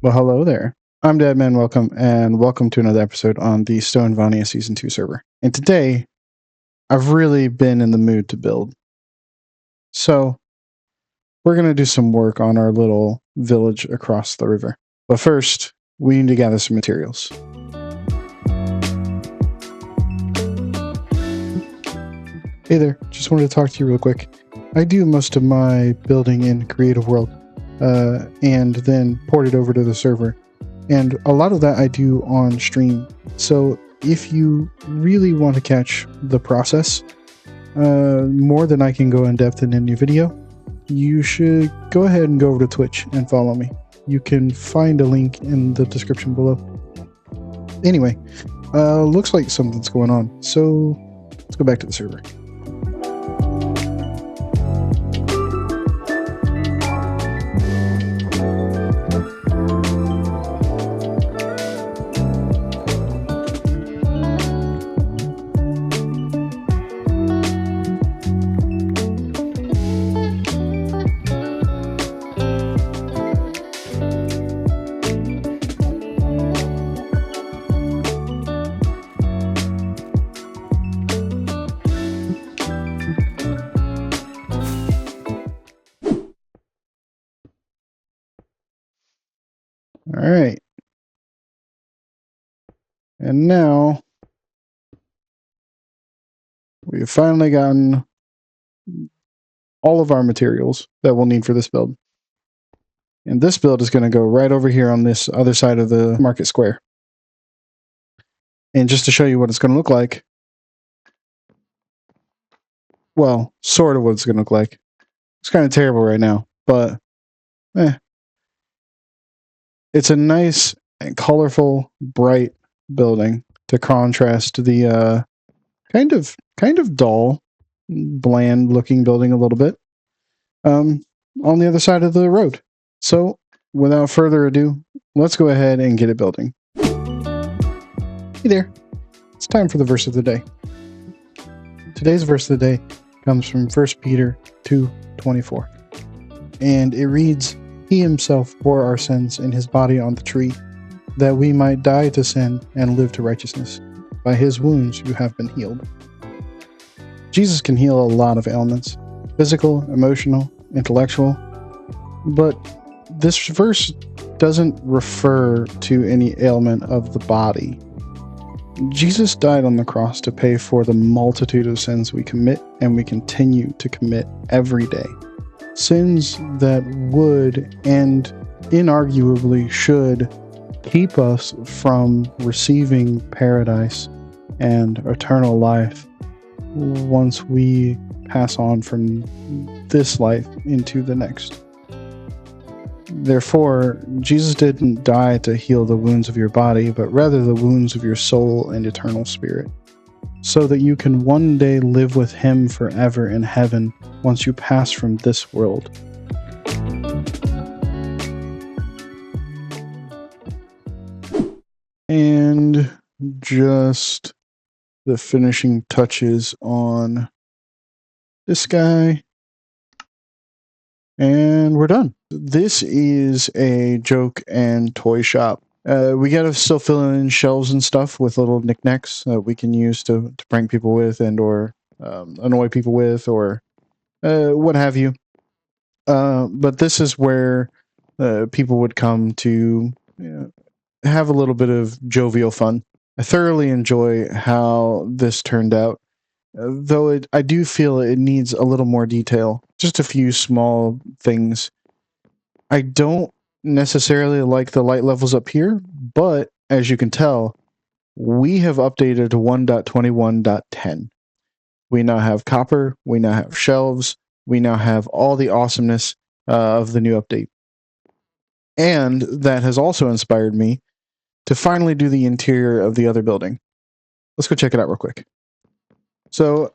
Well, hello there. I'm dadmannwalking, and welcome to another episode on the Stonevania Season 2 server. And today, I've really been in the mood to build. So, we're going to do some work on our little village across the river. But first, we need to gather some materials. Hey there, just wanted to talk to you real quick. I do most of my building in Creative World, and then port it over to the server. And a lot of that I do on stream. So if you really want to catch the process more than I can go in depth in any video, you should go ahead and go over to Twitch and follow me. You can find a link in the description below. Anyway, looks like something's going on. So let's go back to the server. All right. And now we've finally gotten all of our materials that we'll need for this build. And this build is going to go right over here on this other side of the market square. And just to show you what it's going to look like, well, sort of what it's going to look like. It's kind of terrible right now, but it's a nice and colorful, bright building to contrast the kind of dull, bland looking building a little bit on the other side of the road. So without further ado, let's go ahead and get it building. Hey there, it's time for the verse of the day. Today's verse of the day comes from 1 Peter 2:24, and it reads, "He himself bore our sins in his body on the tree, that we might die to sin and live to righteousness. By his wounds you have been healed." Jesus can heal a lot of ailments, physical, emotional, intellectual, but this verse doesn't refer to any ailment of the body. Jesus died on the cross to pay for the multitude of sins we commit and we continue to commit every day. Sins that would and inarguably should keep us from receiving paradise and eternal life once we pass on from this life into the next. Therefore, Jesus didn't die to heal the wounds of your body, but rather the wounds of your soul and eternal spirit, so that you can one day live with him forever in heaven once you pass from this world. And just the finishing touches on this guy. And we're done. This is a joke and toy shop. We gotta still fill in shelves and stuff with little knickknacks that we can use to prank people with and or annoy people with or what have you. But this is where people would come to have a little bit of jovial fun. I thoroughly enjoy how this turned out. Though I do feel it needs a little more detail. Just a few small things. I don't necessarily like the light levels up here, but as you can tell, we have updated to 1.21.10. We now have copper, we now have shelves, we now have all the awesomeness of the new update. And that has also inspired me to finally do the interior of the other building. Let's go check it out real quick. So,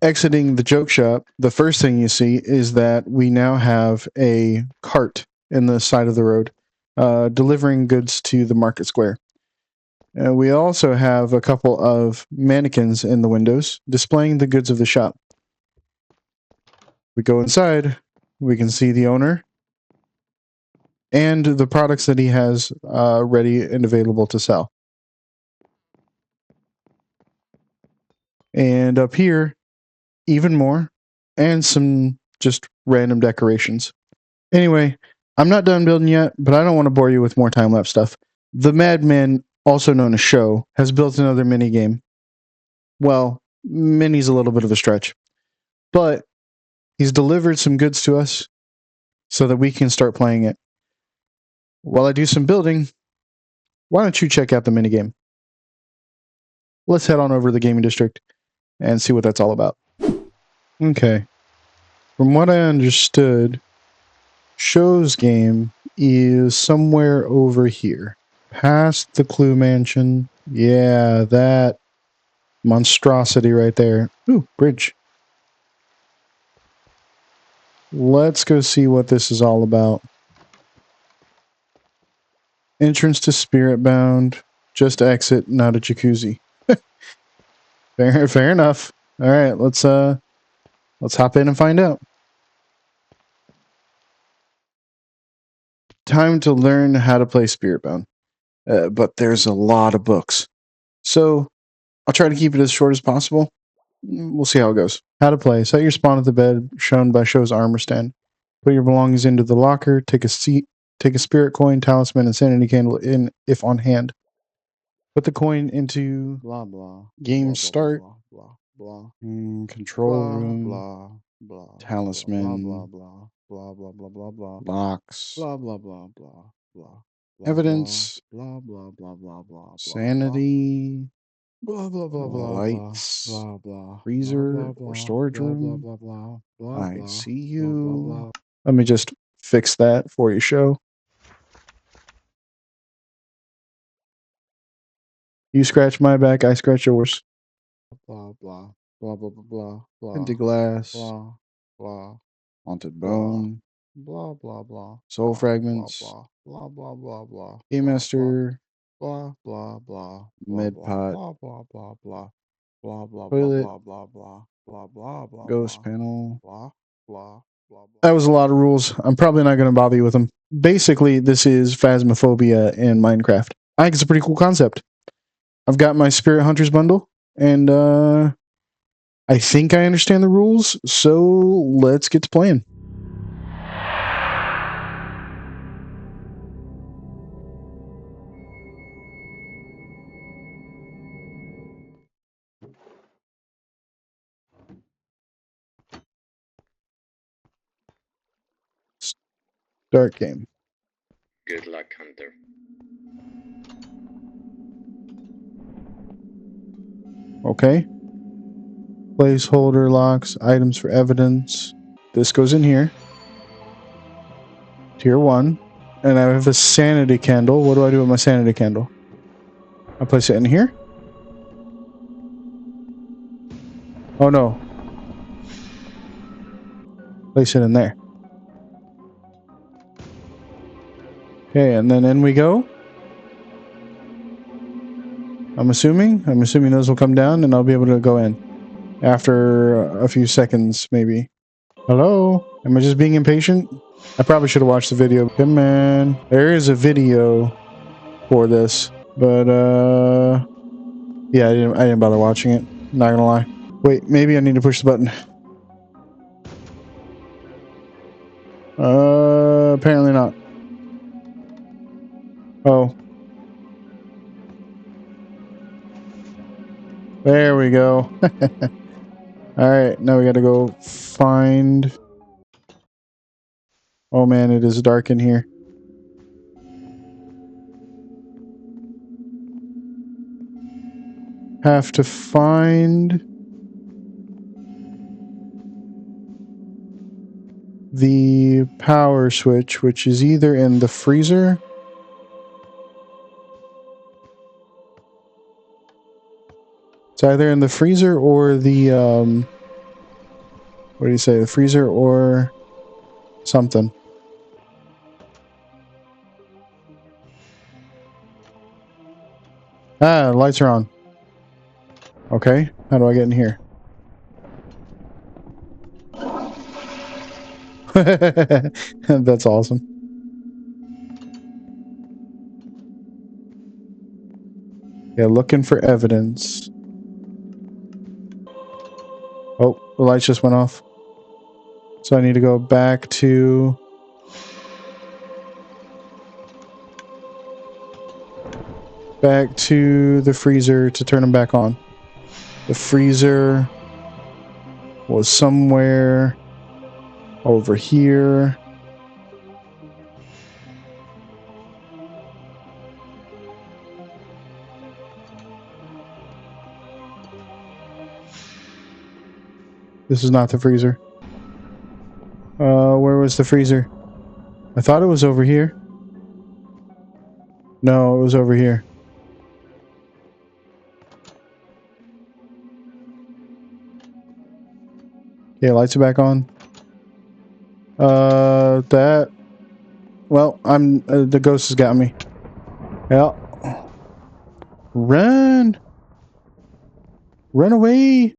exiting the joke shop, the first thing you see is that we now have a cart in the side of the road, delivering goods to the market square. We also have a couple of mannequins in the windows, displaying the goods of the shop. We go inside, we can see the owner, and the products that he has ready and available to sell. And up here, even more, and some just random decorations. Anyway, I'm not done building yet, but I don't want to bore you with more time-lapse stuff. The Madman, also known as Show, has built another mini game. Well, mini's a little bit of a stretch, but he's delivered some goods to us so that we can start playing it. While I do some building, why don't you check out the minigame? Let's head on over to the gaming district and see what that's all about. Okay. From what I understood, Show's game is somewhere over here. Past the Clue Mansion. Yeah, that monstrosity right there. Ooh, bridge. Let's go see what this is all about. Entrance to Spiritbound. Just exit, not a jacuzzi. Fair enough. All right, let's hop in and find out. Time to learn how to play Spiritbound. But there's a lot of books. So I'll try to keep it as short as possible. We'll see how it goes. How to play. Set your spawn at the bed shown by Show's armor stand. Put your belongings into the locker. Take a seat. Take a spirit coin, talisman, and sanity candle in if on hand. Put the coin into blah blah. Game blah, start. Blah blah Control blah room. blah blah. Talisman. Blah blah blah blah blah blah blah. Locks. Blah blah blah blah blah. Evidence. Blah blah blah blah blah. Sanity. Blah blah blah blah. Lights. Blah blah. Freezer or storage room. Blah blah blah. I see you. Let me just fix that for you, Show. You scratch my back, I scratch yours. Blah blah blah blah blah blah. Empty glass. Blah blah. Haunted bone. Blah blah blah. Soul fragments. Blah blah blah blah. Keymaster. Blah blah blah. Med pot. Blah blah blah blah. Blah blah Toilet. blah blah blah blah blah blah. Ghost panel. Blah blah blah. That was a lot of rules. I'm probably not going to bother you with them. Basically, this is Phasmophobia in Minecraft. I think it's a pretty cool concept. I've got my Spirit Hunters bundle, and I think I understand the rules, so let's get to playing. Start game. Good luck, Hunter. Okay. Placeholder locks, items for evidence. This goes in here. Tier 1. And I have a sanity candle. What do I do with my sanity candle? I place it in here. Oh no. Place it in there. Okay, and then in we go. I'm assuming those will come down and I'll be able to go in. After a few seconds, maybe. Hello? Am I just being impatient? I probably should have watched the video. Come on. There is a video for this. But, yeah, I didn't bother watching it. Not gonna lie. Wait, maybe I need to push the button. Apparently not. Oh. There we go. Alright, now we gotta go find... Oh man, it is dark in here. Have to find... the power switch, which is either in the freezer... It's either in the freezer or the, what do you say? The freezer or something. Ah, lights are on. Okay, how do I get in here? That's awesome. Yeah, looking for evidence. Oh, the lights just went off. So I need to go back to... back to the freezer to turn them back on. The freezer was somewhere over here. This is not the freezer. Where was the freezer? I thought it was over here. No, it was over here. Okay, lights are back on. That... Well, the ghost has got me. Yeah. Run! Run away!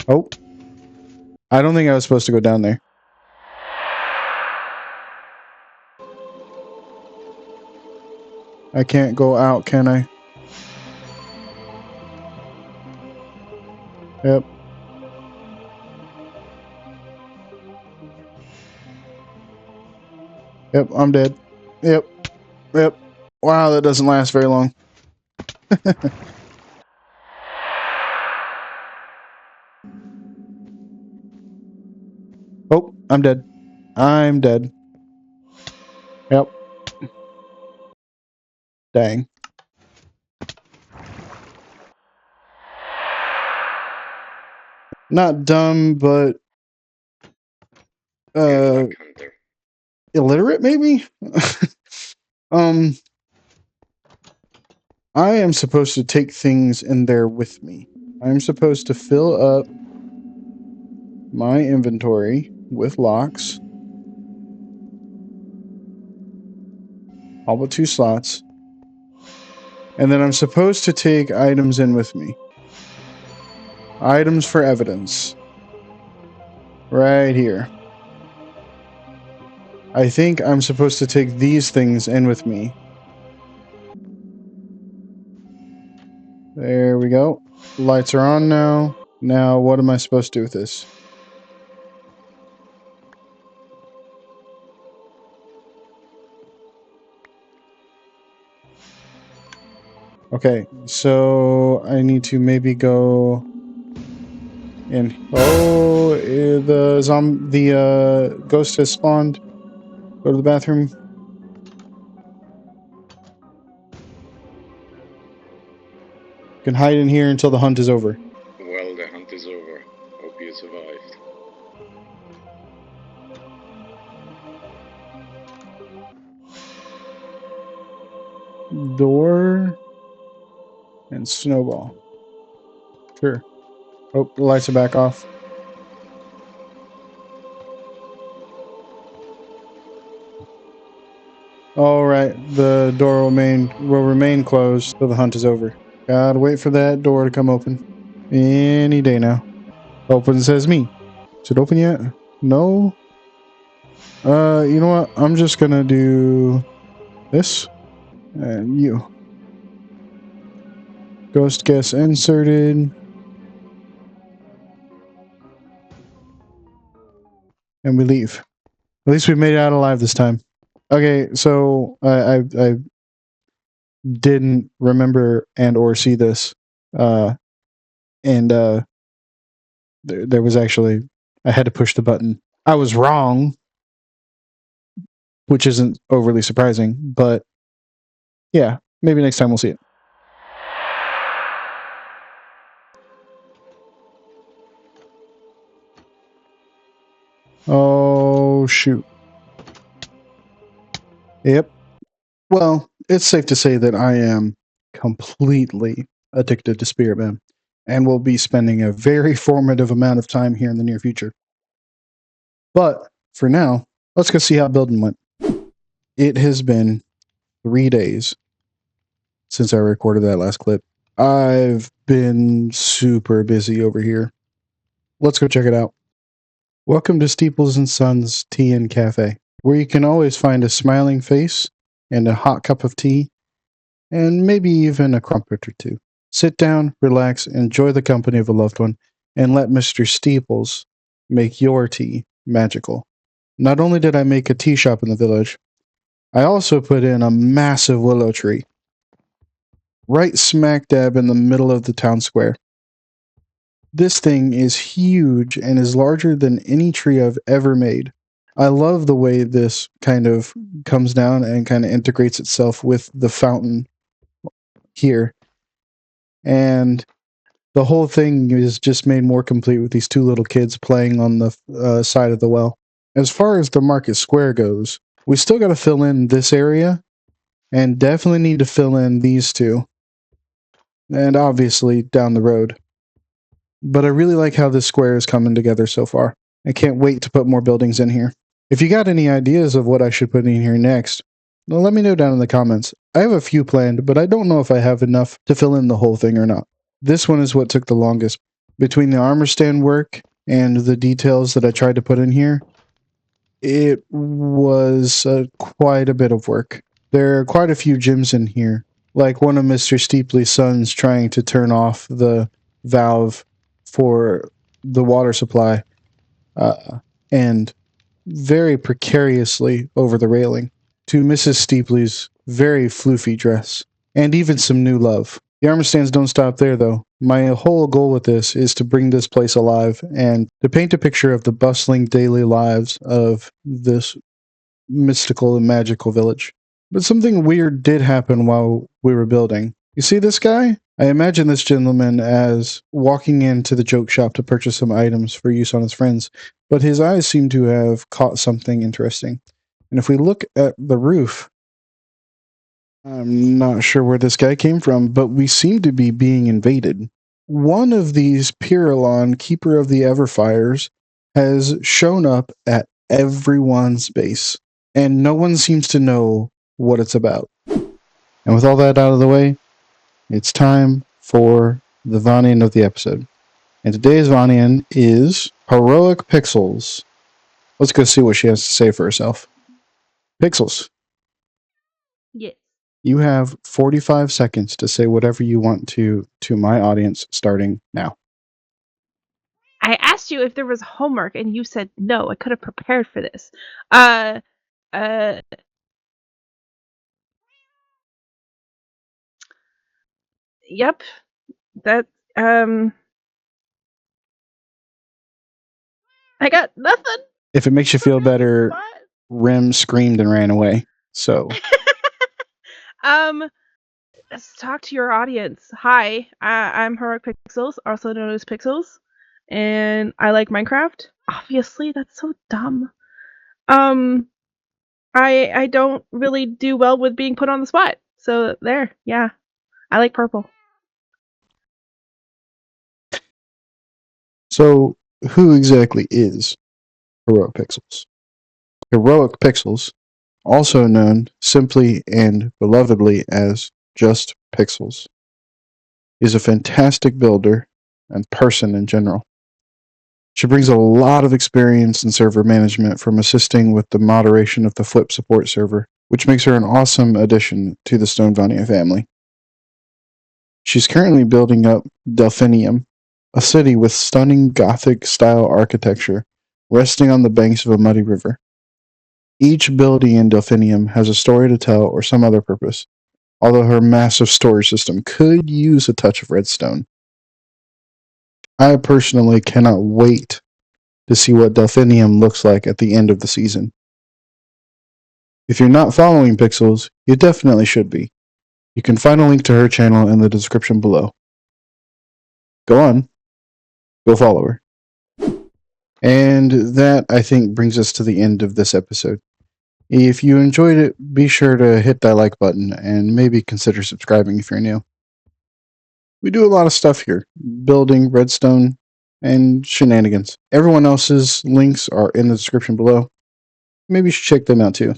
Oh. I don't think I was supposed to go down there. I can't go out, can I? Yep. Yep, I'm dead. Yep. Yep. Wow, that doesn't last very long. Oh, I'm dead. I'm dead. Yep. Dang. Not dumb, but Good luck, Hunter. illiterate maybe? I am supposed to take things in there with me. I'm supposed to fill up my inventory with locks. All but 2 slots. And then I'm supposed to take items in with me. Items for evidence. Right here. I think I'm supposed to take these things in with me. There we go. Lights are on now. Now, what am I supposed to do with this? Okay, so I need to maybe go in. Oh, the ghost has spawned. Go to the bathroom. You can hide in here until the hunt is over. Well, the hunt is over. Hope you survived. Door and snowball. Sure. Oh, the lights are back off. All right, the door will remain closed till the hunt is over. Gotta wait for that door to come open. Any day now. Open says me. Is it open yet? No. You know what? I'm just gonna do this. And you. Ghost guess inserted. And we leave. At least we made it out alive this time. Okay, so I didn't remember and or see this. There was actually... I had to push the button. I was wrong, which isn't overly surprising, but yeah, maybe next time we'll see it. Oh, shoot. Yep. Well, it's safe to say that I am completely addicted to Spiritbound and will be spending a very formative amount of time here in the near future. But for now, let's go see how building went. It has been 3 days since I recorded that last clip. I've been super busy over here. Let's go check it out. Welcome to Steeples and Sons Tea and Cafe, where you can always find a smiling face and a hot cup of tea and maybe even a crumpet or two. Sit down, relax, enjoy the company of a loved one, and let Mr. Steeples make your tea magical. Not only did I make a tea shop in the village, I also put in a massive willow tree, right smack dab in the middle of the town square. This thing is huge and is larger than any tree I've ever made. I love the way this kind of comes down and kind of integrates itself with the fountain here. And the whole thing is just made more complete with these two little kids playing on the side of the well. As far as the market square goes, we still got to fill in this area and definitely need to fill in these two. And obviously down the road. But I really like how this square is coming together so far. I can't wait to put more buildings in here. If you got any ideas of what I should put in here next, well, let me know down in the comments. I have a few planned, but I don't know if I have enough to fill in the whole thing or not. This one is what took the longest. Between the armor stand work and the details that I tried to put in here, it was quite a bit of work. There are quite a few gems in here, like one of Mr. Steepley's sons trying to turn off the valve for the water supply, and very precariously over the railing, to Mrs. Steepley's very floofy dress, and even some new love. The armor stands don't stop there, though. My whole goal with this is to bring this place alive and to paint a picture of the bustling daily lives of this mystical and magical village. But something weird did happen while we were building. You see this guy? I imagine this gentleman as walking into the joke shop to purchase some items for use on his friends, but his eyes seem to have caught something interesting. And if we look at the roof, I'm not sure where this guy came from, but we seem to be being invaded. One of these Pyrrhon, Keeper of the Everfires, has shown up at everyone's base, and no one seems to know what it's about. And with all that out of the way, it's time for the Vanian of the episode. And today's Vanian is Heroic Pixels. Let's go see what she has to say for herself. Pixels. Yes. You have 45 seconds to say whatever you want to my audience starting now. I asked you if there was homework and you said no. I could have prepared for this. Yep. That I got nothing. If it makes you feel better, Rem screamed and ran away. So let's talk to your audience. Hi, I'm Heroic Pixels, also known as Pixels, and I like Minecraft. Obviously, that's so dumb. I don't really do well with being put on the spot. So there, yeah. I like purple. So who exactly is Heroic Pixels? Heroic Pixels, also known simply and belovedly as just Pixels, is a fantastic builder and person in general. She brings a lot of experience in server management from assisting with the moderation of the Flip support server, which makes her an awesome addition to the Stonevania family. She's currently building up Delphinium, a city with stunning Gothic-style architecture resting on the banks of a muddy river. Each building in Delphinium has a story to tell or some other purpose, although her massive storage system could use a touch of redstone. I personally cannot wait to see what Delphinium looks like at the end of the season. If you're not following Pixels, you definitely should be. You can find a link to her channel in the description below. Go on. Go follow her. And that, I think, brings us to the end of this episode. If you enjoyed it, be sure to hit that like button and maybe consider subscribing if you're new. We do a lot of stuff here. Building, redstone, and shenanigans. Everyone else's links are in the description below. Maybe you should check them out too.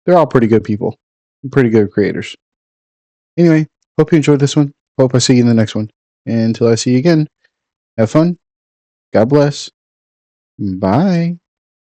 They're all pretty good people. Pretty good creators. Anyway, hope you enjoyed this one. Hope I see you in the next one. And until I see you again, have fun. God bless. Bye.